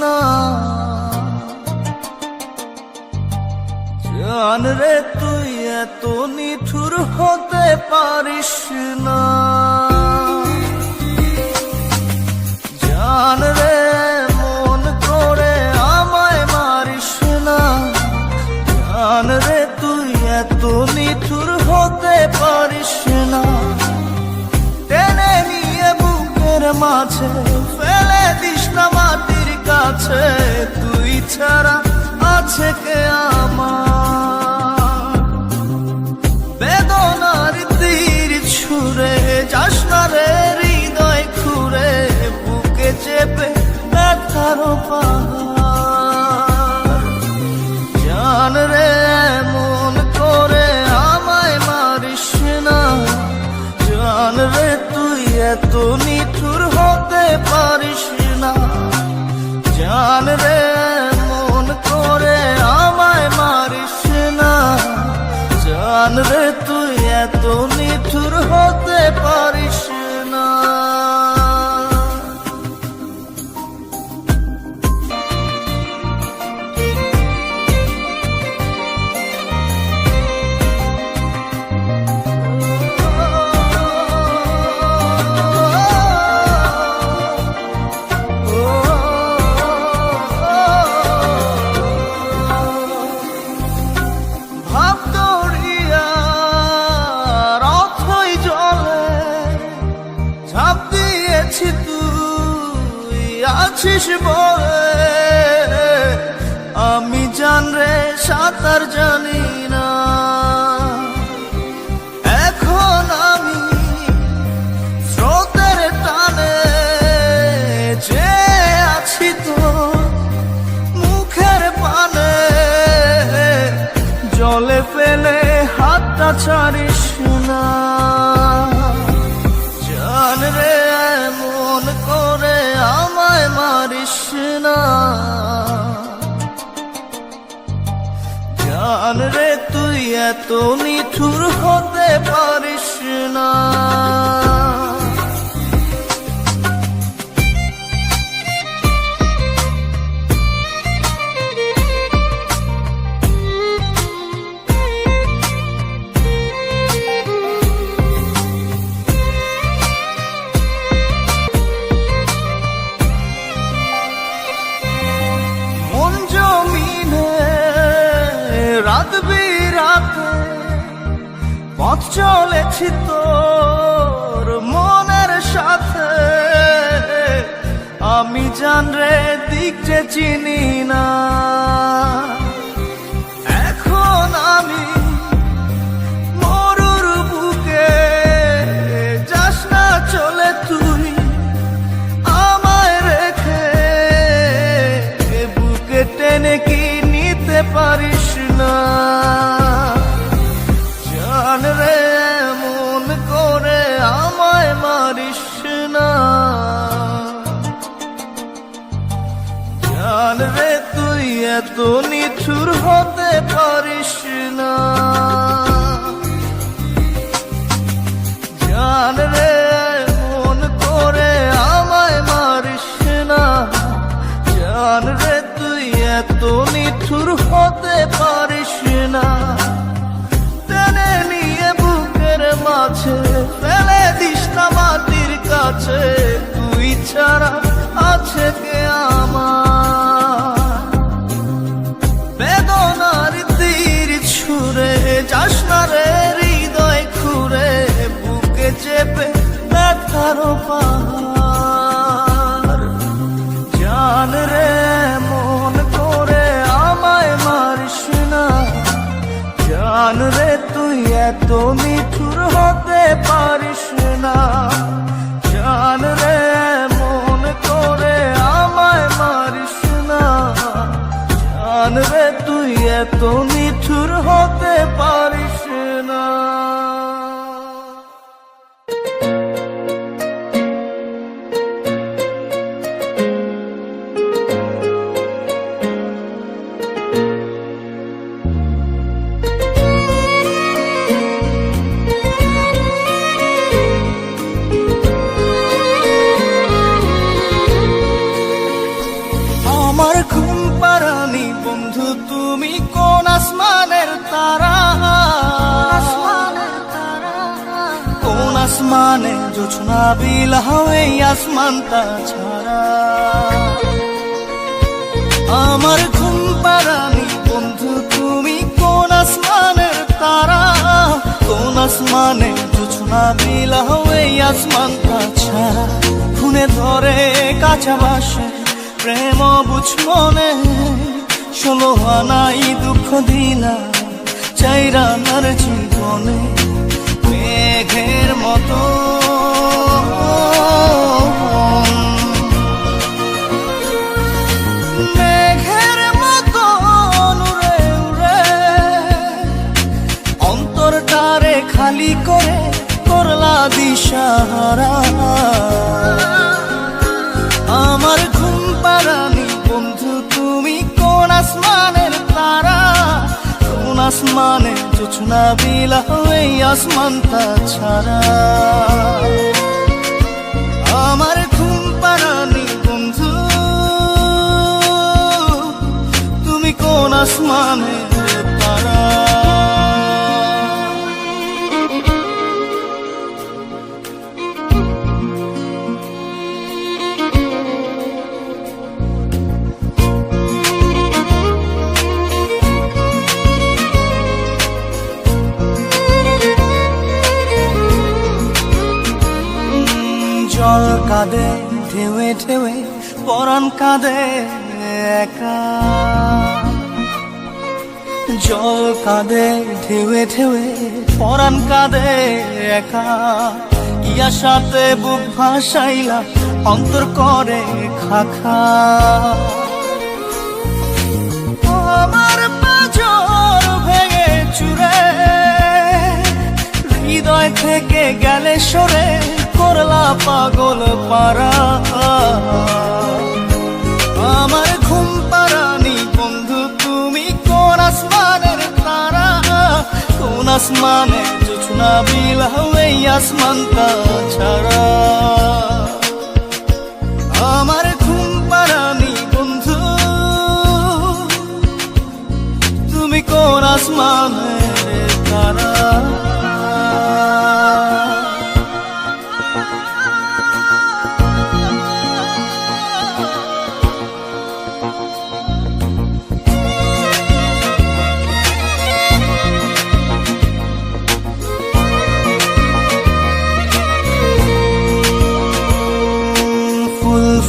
না। জান রে তুই এত নিঠুর হতে পারিস না। জান রে মন করে আমায় মারিস না। জান রে তুই এত নিঠুর হতে পারিস না। টেনে নিয়ে বুকের মাঝে ফেলে দিস না মাটির কাছে। তুই ছাড়া আছে কে আমার? বেদনার তীর ছুঁড়ে যাস না রে হৃদয় খুঁড়ে। বুকে চেপে ব্যথার পাহাড়। জান রে মন করে আমায় মারিস না। জান রে তুই এত নিঠুর হতে পারিস না। জান রে মন করে আমায় মারিস না। জান রে তুই এত নিঠুর হতে পারিস না। আছিস বলে আমি জান রে সাঁতার জানি না। এখন আমি স্রোতের টানে যে আছি তো মুখের পানে। জলে ফেলে হাতটা ছাড়িস না। জান রে মন করে আমায় মারিস না। জান রে তুই এত নিঠুর হতে পারিস না। পথ চলেছি তোর মনের সাথে। আমি জান রে দিক যে চিনি না। এখন আমি মরুর বুকে যাস না চলে তুই আমায় রেখে। বুকে টেনে কি নিতে পারিস না? জান রে মন করে আমায় মারিস না। জান রে তুই এত নিঠুর হতে পারিস না। জান রে মন করে আমায় মারিস না। জান রে তুই এত নিঠুর হতে পারিস না। টেনে নিয়ে বুকের মাঝে ফেলে দিস না মাটির কাছে। তুই ছাড়া আছে কে আমার? বেদনার তীর ছুঁড়ে যাস না রে হৃদয় খুঁড়ে। বুকে চেপে ব্যথার পাহাড়। জান রে মন করে আমায় মারিস না। জান রে তুই এত নিঠুর হতে পারিস না। জান রে মন করে আমায় মারিস না। জান রে তুই এত নিঠুর হতে পারিস না। আসমানে জোছনা বিলাও এই আসমানটা ছাড়া আমার ঘুম পাড়ানি বন্ধু তুমি কোন আসমানের তারা কোন আসমানে জোছনা বিলাও এই আসমানটা ছাড়া খুনে ধরে কাঁচা বাসে প্রেম বুঝ মনে 16 আনাই দুঃখ দিলা চাইরা নার জীবনে মেঘের মতো মেঘের মতো উড়ে উড়ে অন্তরটারে খালি করে করলা দিশাহারা আমার ঘুম পাড়ানি বন্ধু তুমি কোন আসমানের তারা কোন আসমানে জোছনা বিলাও এই আসমানটা ছাড়া আমার ঘুম পাড়ানি বন্ধু তুমি কোন আসমানের তারা জল কাঁদে ঢেউে ঢেউে পরাণ কাঁদে একা জল কাঁদে ঢেউে ঢেউে পরাণ কাঁদে একা ইয়া সাথে বুক ভাসাইলা অন্তর করে খাখা আমার পাঁজর ভেঙে চুরে হৃদয় থেকে গেলে সরে করলা পাগল পারা আমার ঘুম পাড়ানি বন্ধু তুমি কোন আসমানের তারা কোন আসমানে জোছনা বিলাও এই আসমানটা ছাড়া আমার ঘুম পাড়ানি বন্ধু তুমি কোন আসমানের তারা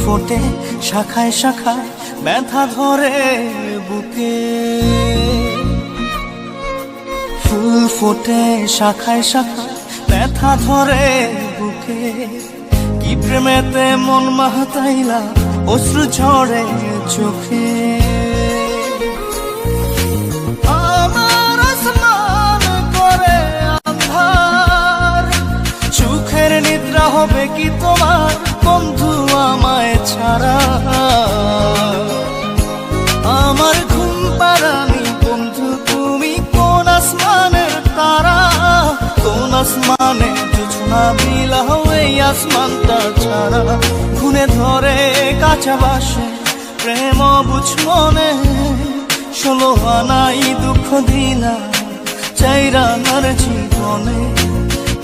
ফোটে শাখায় শাখায় ব্যথা ধরে বুকে ফুল ফোটে শাখায় শাখায় ব্যথা ধরে বুকে কি প্রেমেতে মন মাহাতাইলা অশ্রু ঝরে চোখে আমার আসমান করে আন্ধার সুখের নিদ্রা হবে কি তোমার বন্ধু আমায় ছাড়া আমার ঘুম পাড়ানি বন্ধু তুমি কোন আসমানের তারা কোন আসমানে জোছনা বিলাও এই আসমানটা ছাড়া খুনে ধরে কাঁচা বাসে প্রেম বুঝ মনে 16 আনাই দুঃখ দিলা চাইরা নার জীবনে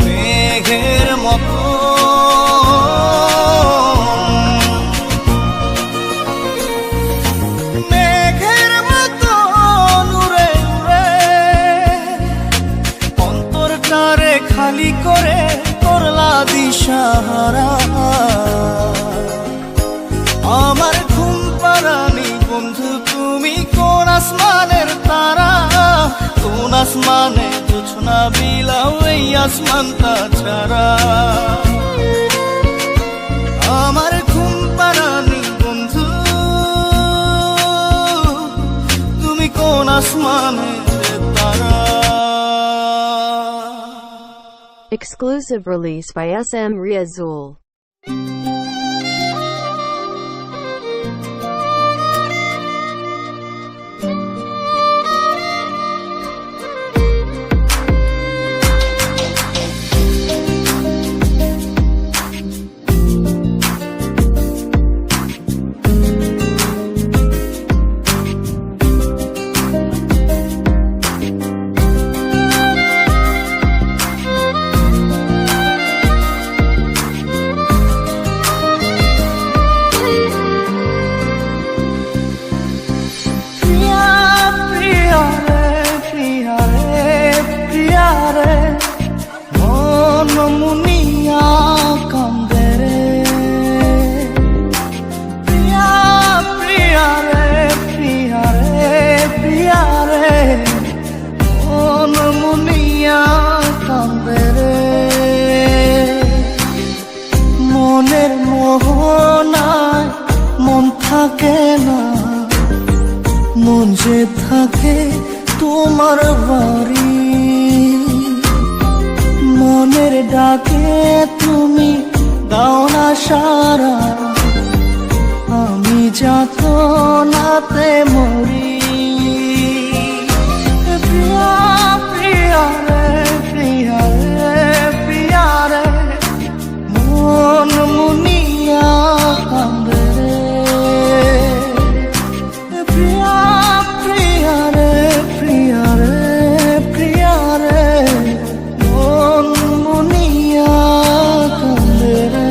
মেঘের মতো মেঘের মতো উড়ে উড়ে অন্তরটারে খালি করে করলা দিশাহারা আমার ঘুম পাড়ানি বন্ধু তুমি কোন আসমানের তারা কোন আসমানে জোছনা বিলাও এই আসমানটা ছাড়া আমার ঘুম পাড়ানি বন্ধু তুমি কোন আসমানের তারা Exclusive release by SM Riazul. থাকে না, মন যে থাকে তোমার বাড়ি। মনের ডাকে তুমি দাও না সারা, আমি যাতনাতে মরি। প্রিয়া প্রিয়া রে, প্রিয়া রে, প্রিয়া রে, মন মুনিয়া কান্দে রে। প্রিয়া প্রিয়া রে, প্রিয়া রে, প্রিয়া রে, মন মুনিয়া কান্দে রে।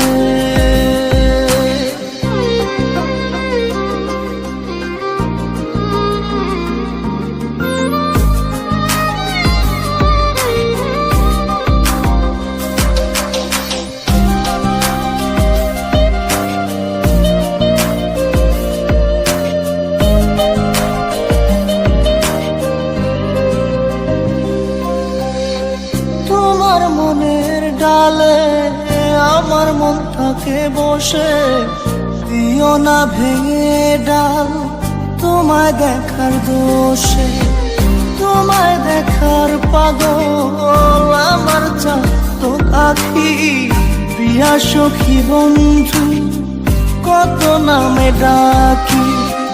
তোমার মনের ডালে আমার মন থাকে বসে, দিও না ভেঙে ডাল তোমায় দেখার দোষে। তোমায় দেখার পাগল আমার চাঁদ আখি। প্রিয়া সখী বন্ধু কত নামে ডাকি।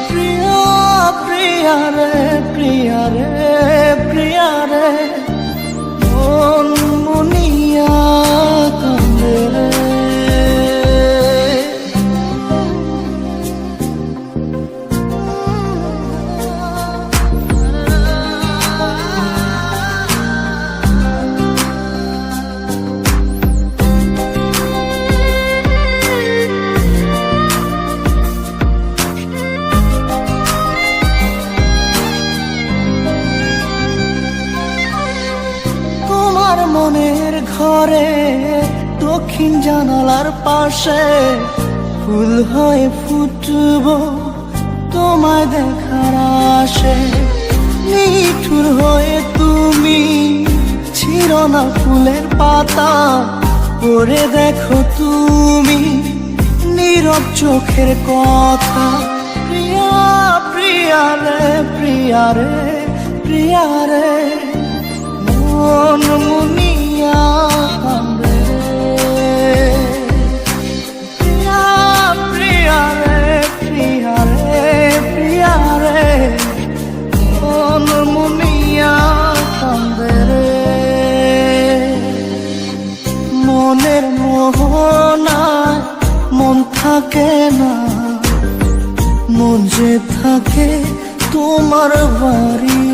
প্রিয়া প্রিয়া রে, প্রিয়া রে, প্রিয়া রে, মন মুনিয়া কান্দে রে। তোমার মনের ঘরে দক্ষিণ জানালার পাশে ফুল হয়ে ফুটব তোমায় দেখার আশে। নিঠুর হয়ে তুমি ছিল না ফুলের পাতা, পড়ে দেখো তুমি নীরব চোখের কথা। প্রিয়া প্রিয়া রে, প্রিয়া রে, প্রিয়া রে, মন মুনিয়া কান্দে রে। প্রিয়া প্রিয়া রে, প্রিয়া রে, প্রিয়া রে, মন মুনিয়া কান্দে রে। মনের মোহনায় মন থাকে না, মন যে থাকে তোমার বাড়ি।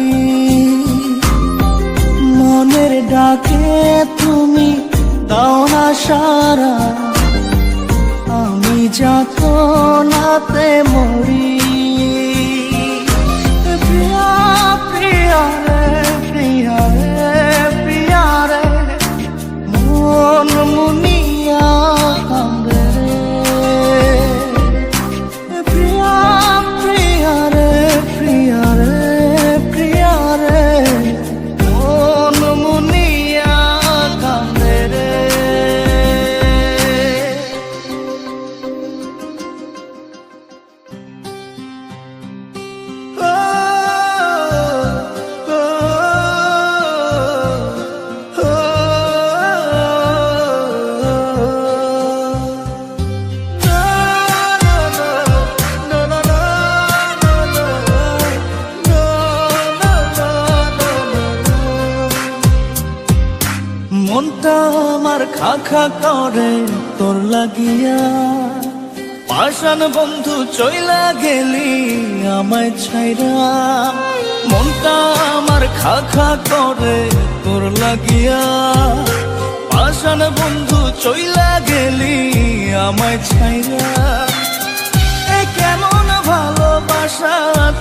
মনের ডাকে তুমি দাও না সারা, আমি যাতনাতে মরি। প্রিয়া প্রিয়া রে, প্রিয়া রে, প্রিয়া রে, মন মুনিয়া কান্দে রে। প্রিয়া প্রিয়া রে, প্রিয়া রে, প্রিয়া রে, মন মুনিয়া কান্দে রে। মনটা আমার খা খা করে তোর লাগিয়া, পাষাণ বন্ধু চইলা গেলি আমায় ছাইরা। মনটা আমার খা খা করে তোর লাগিয়া, পাষাণ বন্ধু চইলা গেলি আমায় ছাইরা। এ কেমন ভালোবাসা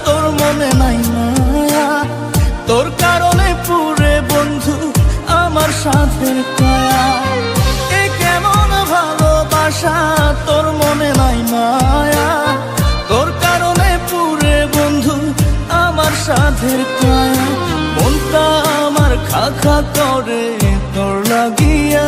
তোর মনে নাই মায়া, তোর কারণে পুরে বন্ধু আমার সাথে কায়া। এ কেমন ভালোবাসা তোর মনে নাই মায়া, তোর কারণে পুরে বন্ধু আমার সাথে কায়া। মনটা আমার খা খা করে তোর লাগিয়া।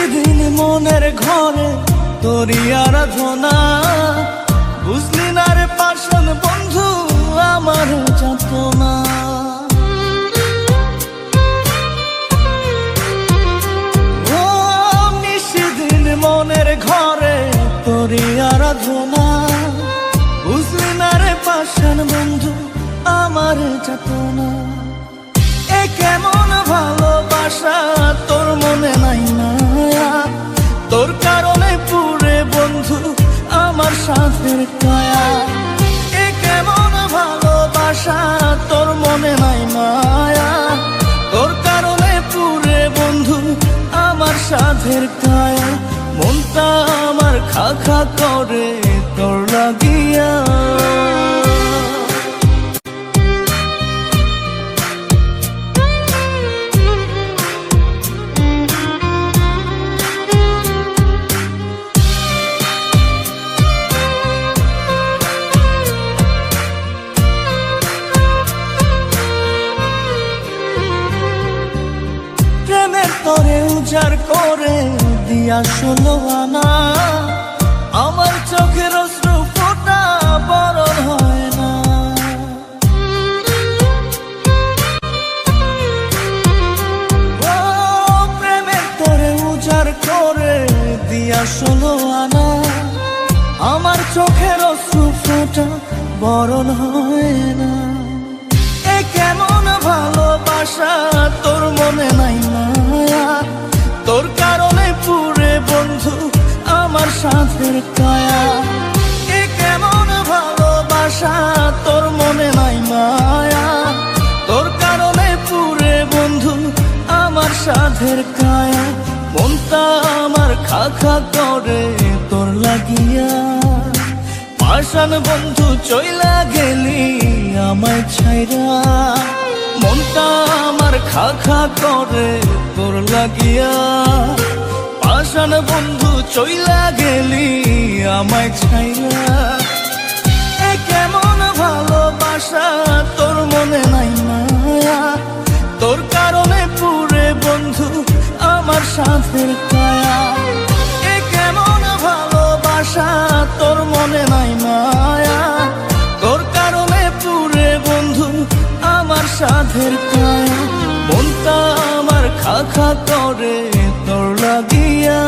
নিশিদিন মনের ঘরে তোরই আরাধনা, বুঝলি না রে পাষাণ বন্ধু আমার যাতনা। ও নিশিদিন মনের ঘরে তোরই আরাধনা, বুঝলি না রে পাষাণ বন্ধু আমার যাতনা। এ কেমন ভালোবাসা তোর মনে নাই মায়া, তোর কারণে পুরে বন্ধু আমার সাথের কায়া। এ কেমন ভালোবাসা তোর মনে নাই মায়া, তোর কারণে পুরে বন্ধু আমার সাথের কায়া। মনটা আমার খা খা করে তোর লাগিয়া। তোরে উজাড় করে দিয়া 16 আনা, আমার চোখের অশ্রু ফোঁটা বরণ হয় না। ও প্রেমের তোরে উজাড় করে দিয়া 16 আনা, আমার চোখের অশ্রু ফোঁটা বরণ হয় না। এ কেমন ভালোবাসা তোর মনে নাই মায়া, তোর কারণে পুরে বন্ধু আমার সাথের কায়া। এ কেমন ভালোবাসা তোর মনে নাই মায়া, তোর কারণে পুরে বন্ধু আমার সাথের কায়া। মনটা আমার খা খা করে তোর লাগিয়া। পাষাণ বন্ধু চইলা গেলি আমায় ছাইরা, মনটা আমার খা খা করে তোর লাগিয়া। পাষাণ বন্ধু চইলা গেলি আমায় ছাইরা। এ কেমন ভালোবাসা তোর মনে নাই মায়া, তোর কারণে পুরে বন্ধু আমার সাথের কায়া। এ কেমন ভালোবাসা তোর মনে নাই মায়া, তোর কারণে পুরে বন্ধু আমার সাধের কায়া। মনটা আমার খা খা করে তোর লাগিয়া।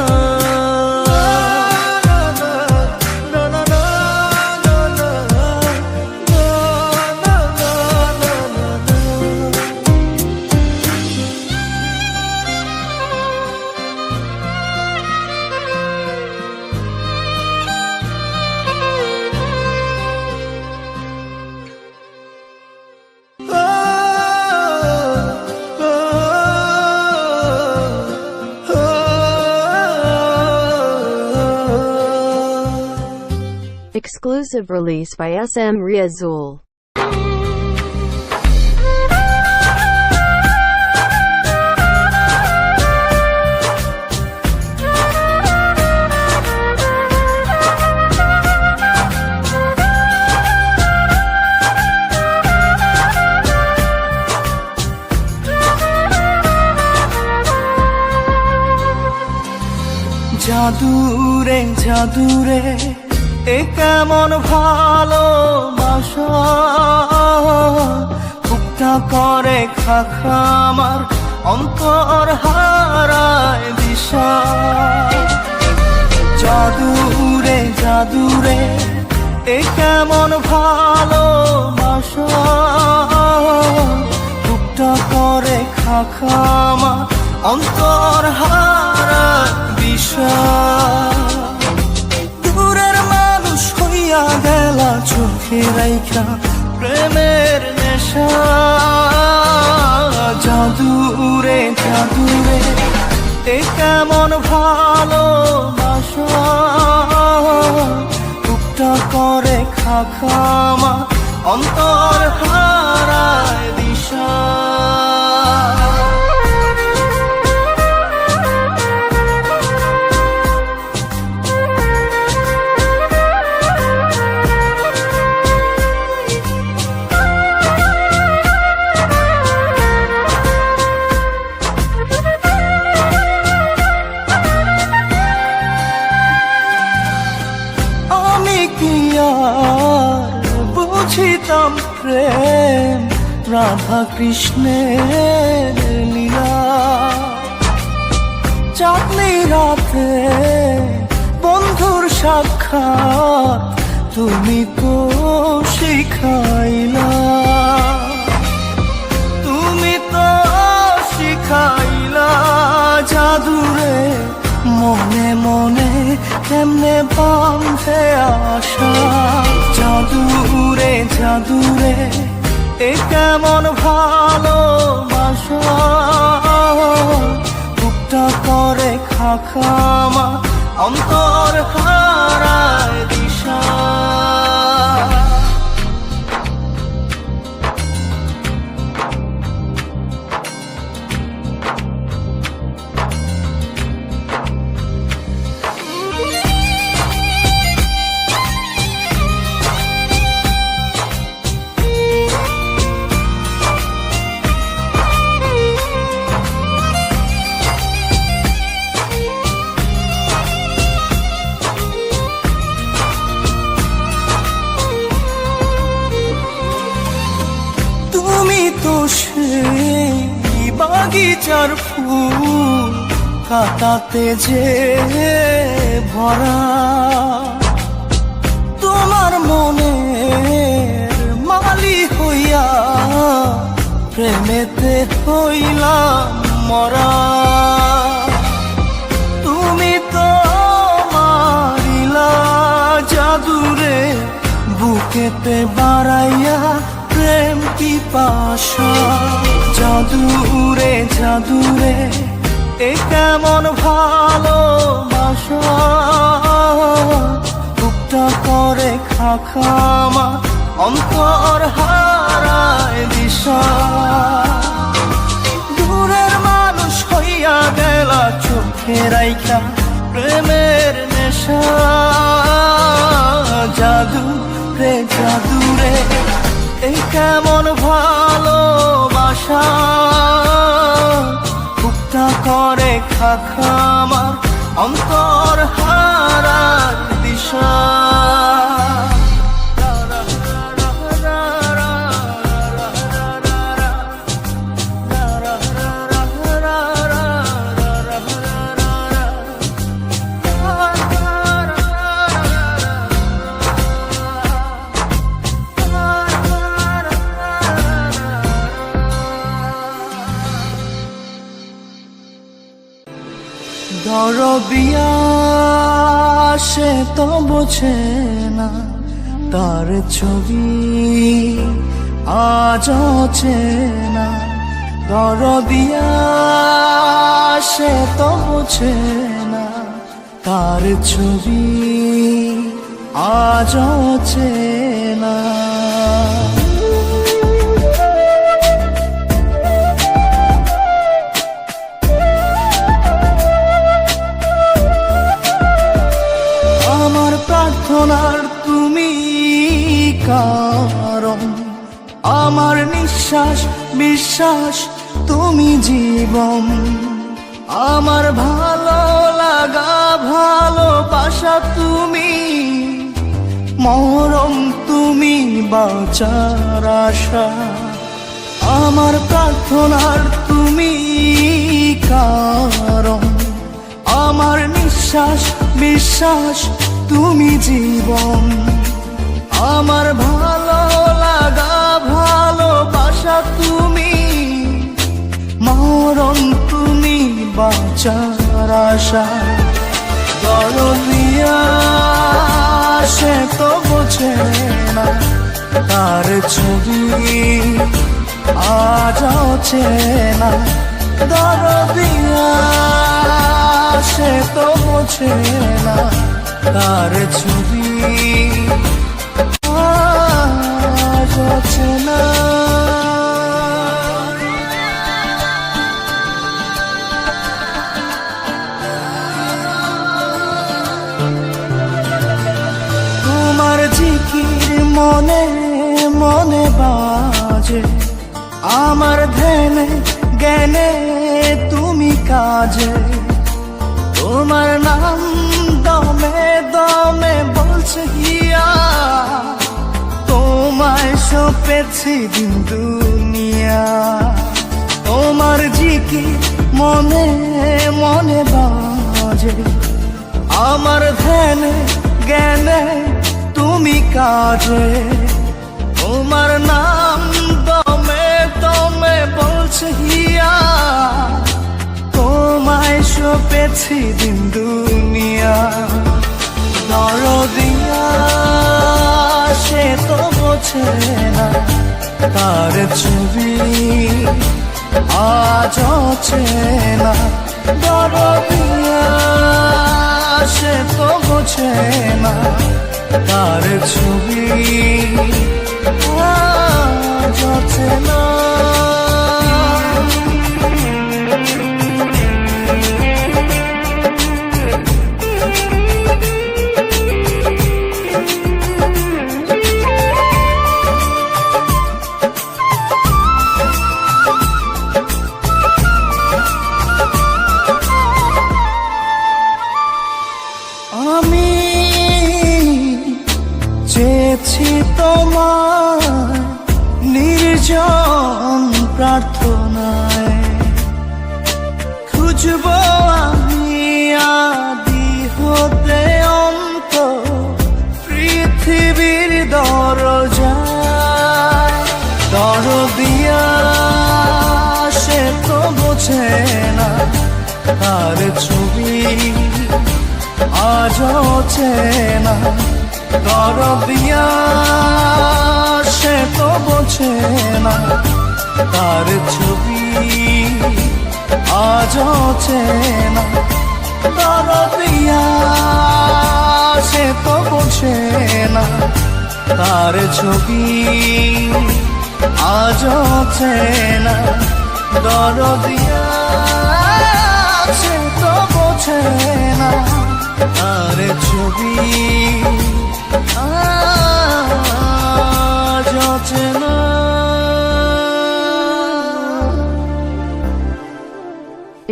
Exclusive release by SM Riazul. জাদুরে জাদুরে এ কেমন ভালোবাসা, বুকটা করে খাখা আমার অন্তর হারায় দিশা। জাদুরে জাদুরে এ কেমন ভালোবাসা, বুকটা করে খাখা আমার অন্তর হারায় দিশা। গেলা চোখে রাইখা প্রেমের নেশা। জাদুরে জাদুরে এ কেমন ভালোবাসা, বুকটা করে খাখামা অন্তর হারায় দিশা। প্রেম রাধা কৃষ্ণের লীলা। চাঁদনি রাতে বন্ধুর সাক্ষাৎ তুমি তো শিখাইলা, তুমি তো শিখাইলা জাদুরে মনে মনে কেমনে বাঁধে আশা। জাদুরে জাদুরে এ কেমন ভালোবাসা, বুকটা করে খাখামা অন্তর হারায় দিশা। সেই বাগিচার ফুল কাটাতে যে ভরা, তোমার মনের মালি হইয়া প্রেমেতে হইলাম মরা। তুমি তো মারিলা জাদুরে বুকেতে বাড়াইয়া প্রেম পিপাসা। জাদুরে জাদুরে এ কেমন ভালোবাসা, বুকটা করে খাখামা অন্তর হারায় দিশা। দূরের মানুষ হইয়া গেলা চোখে রাইখা প্রেমের নেশা। জাদুরে জাদুরে এই কেমন ভালোবাসা, বুকটা করে খাখামার অন্তর হারার দিশা। দরদিয়া সে তো বোঝে না, তার ছবি আজ চেনা। দরদিয়া সে তো বোঝে না, তার ছবি আজ চেনা। প্রার্থনার তুমি কারণ, আমার নিঃশ্বাস বিশ্বাস তুমি জীবন। আমার ভালো লাগা ভালোবাসা তুমি, মরম তুমি বাঁচার আশা। আমার প্রার্থনার তুমি কারণ, আমার নিঃশ্বাস বিশ্বাস তুমি জীবন। আমার ভালো লাগা ভালোবাসা তুমি, মরণ তুমি বাঁচার আশা। দরদিয়া সে তো বোঝে না, তার ছবি আজ চেনা। দরদিয়া সে তো বোঝে না, তার ছবি আজ চেনা। তোমার জিকির মনে মনে বাজে, আমার ধ্যানে জ্ঞানে তুমি কাজে। তোমার নাম দমে দমে বলছে হিয়া, তোমায় সপেছি দিন দুনিয়া, তোমার জিকি মনে মনে বাজে, আমার ধ্যানে জ্ঞানে তুমি কাজে, তোমার নাম দমে দমে বলছে হিয়া, তোমায় সপেছি দিন দুনিয়া। দরদিয়া সে তো বোঝে না, তার ছবি আজ চেনা। দরদিয়া সে তো বোঝে না, তার ছবি আজ চেনা। আমি চেয়েছি তোমার নির্জন প্রার্থনায়, খুঁজবো আমি আদি হতে অন্ত পৃথিবীর দরজায়। দরদিয়া সে তো বোঝে না, তার ছবি আজ চেনা। দরদিয়া সে তো বোঝে না, তার ছবি আজ চেনা। দরদিয়া সে তো বোঝে না, তার ছবি আজ চেনা। দরদিয়া সে তো বোঝে না, তার ছবি আজ চেনা।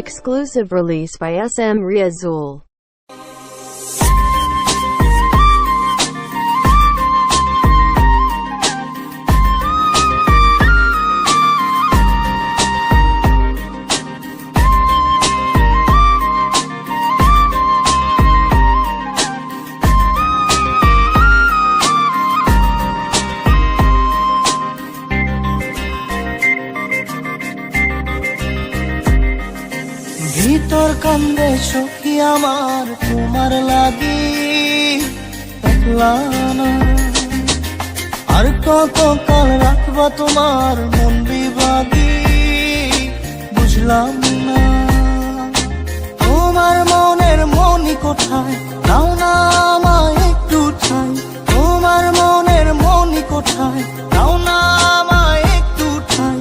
Exclusive release by SM Riazul. ভিতর কান্দে সখী আমার তোমার লাগি, দেখলা না আর কত কাল রাখবা তোমার মন বিভাগী, বুঝলাম না তোমার মনের মনি কোথায়, নাও না আমায় একটু ঠাই। তোমার মনের মনি কোথায়, নাও না আমায় একটু ঠাই।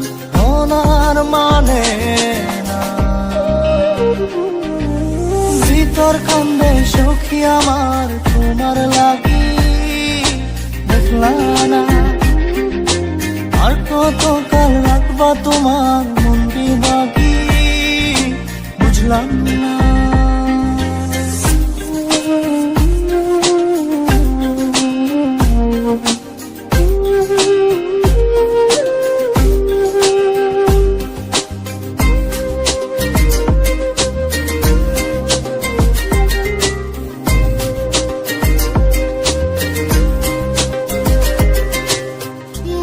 ওনার মানে ভিতর কান্দে সখী আমার তোমার লাগি, দেখলা না আর কত কাল রাখবা তোমার মন বিভাগী, বুঝলাম না।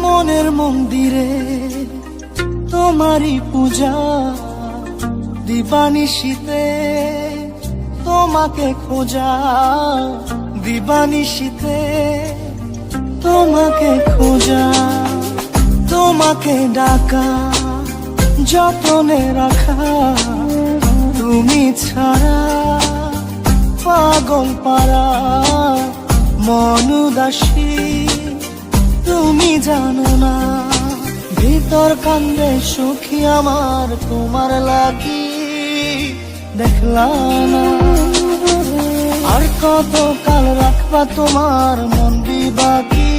মনের মন্দিরে তোমারই পূজা, দিবানিশীতে তোমাকে খোঁজা, দিবানিশীতে তোমাকে খোঁজা, তোমাকে ডাকা যতনে রাখা, তুমি ছাড়া পাগল পারা মন উদাসী, তুমি জানো না। ভিতর কান্দে সখী আমার তোমার লাগি, দেখলা না আর কত কাল রাখবা তোমার মন বিভাগী,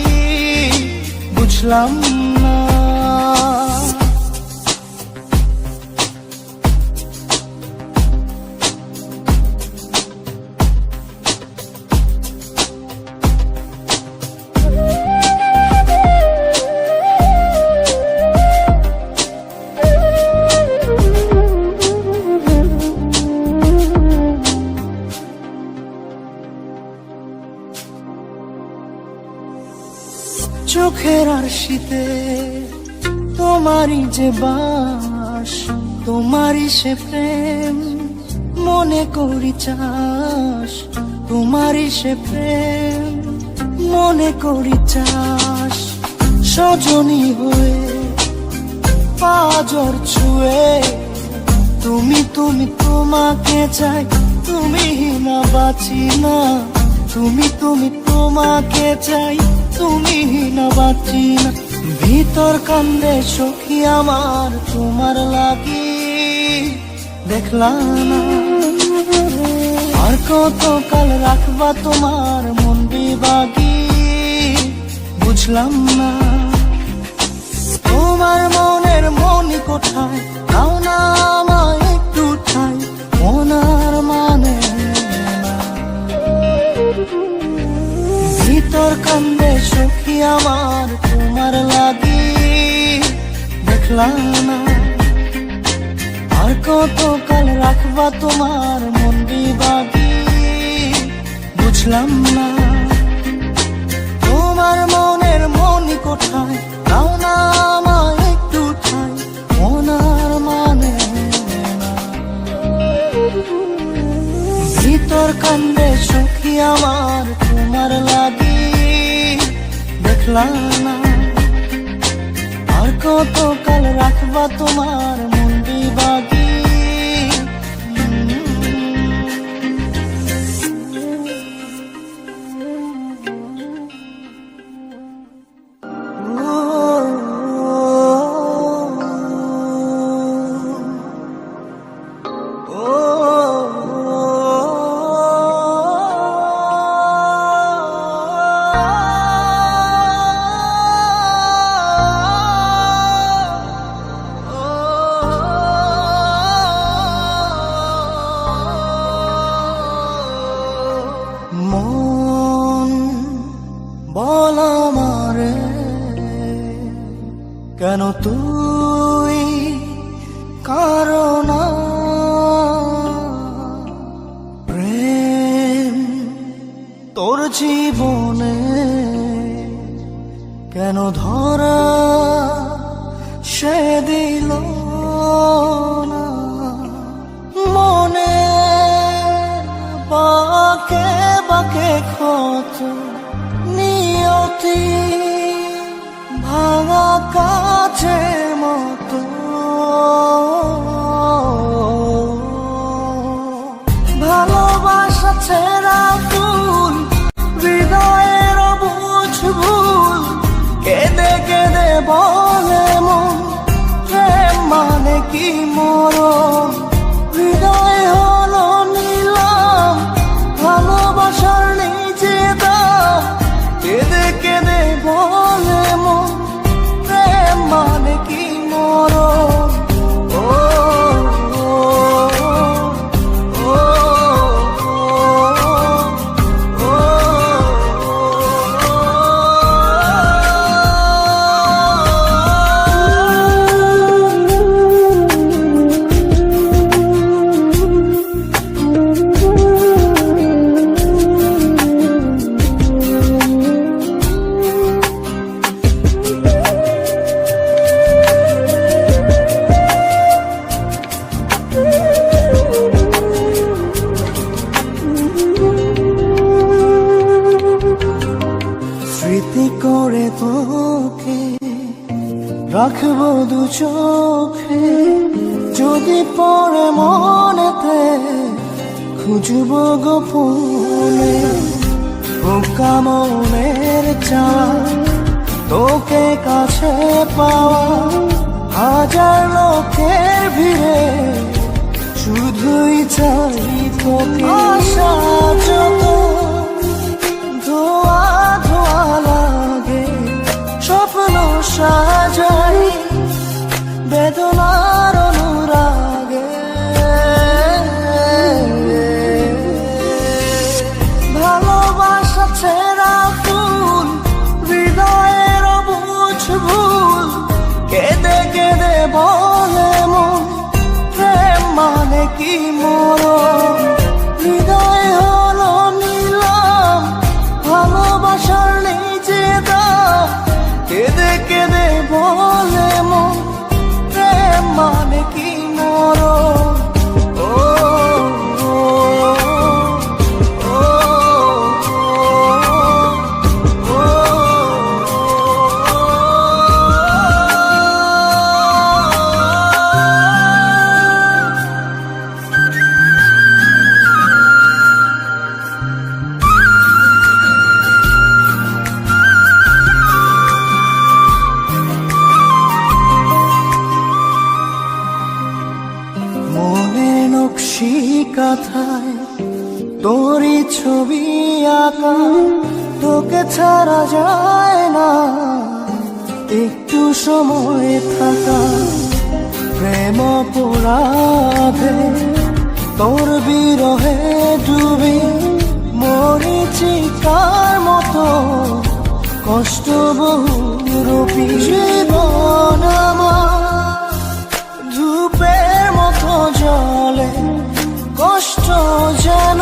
বুঝলাম না। চোখের আর শীতে তোমারই যে বাস, তোমারই সে প্রেম মনে করি চাস, তোমারই সে প্রেম মনে করি চাস। সজনী হয়ে পাজর ছুঁয়ে তুমি তুমি তোমাকে চাই, তুমি না বাঁচি না, তুমি তুমি তোমাকে চাই, তুমি না বাঁচি না। ভিতর কান্দে সখী আমার তোমার লাগি, দেখলাম না আর কত কাল রাখবা তোমার মন বিভাগী, বুঝলাম না তোমার মনের মনি কোথায়, দাও না আমায় একটু ঠাই, মনার মানে না। ভিতর কান্দে সখী আমার তোমার লাগি, দেখলাম না আর কত কাল রাখবা তোমার মন বিভাগী, বুঝলাম না তোমার মনের মনি কোথায়, দাও না আমায় একটু ঠাই, মনার মানে না। ভিতর কান্দে সখী আমার তোমার লাগি, দেখলাম না আর কত কাল রাখবা তোমার মন বিভাগী। মন বল আমারে কেন তুই কারণ প্রেম তোর জীবনে কেন ধরা সে দিল না, মনে বাকে বাকে ক্ষত নিয়তি ভাঙা কাছের মতো, ভালোবাসা ছেঁড়া ফুল হৃদয়ের বুঝ ভুল, কেঁদে কেঁদে বলে মন প্রেম মানে কি মরণ, হৃদয় হলো নিলাম ভালোবাসার নিজে দাম, কেঁদে কেঁদে বলে মন প্রেম মানে কি মরণ। ও ও স্মৃতি করে তোকে রাখবো দু চোখে, যদি পড়ে মনেতে খুঁজবো গোপনে, বোকা মনের চাওয়া তোকে কাছে পাওয়া, হাজার লোকের ভিড়ে শুধুই চাই তোকে। আশা যত ধোয়া ধোয়া লাগে, স্বপ্ন সাজাই বেদনার অনুরাগে, ভালোবাসা ছেঁড়া ফুল হৃদয়ের বুঝ ভুল, কেঁদে কেঁদে বলে মন প্রেম মানে কি মরণ, মাথায় তোরই ছবি আঁকা, তোকে ছাড়া যায় না একটু সময় থাকা। প্রেম অপরাধে তোর বিরহে ডুবি মরিচিকার মতো কষ্ট বহুরূপী। জীবন আমার ধূপের মতো জলে, কষ্ট যেন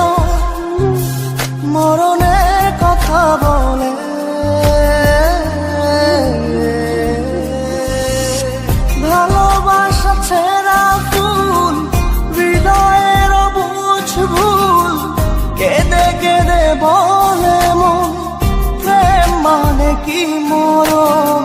মরণের কথা বলে। ভালোবাসা ছেঁড়া ফুল, হৃদয়ের বুঝ ভুল, কেঁদে কেঁদে বলে মন প্রেম মানে কি মরণ।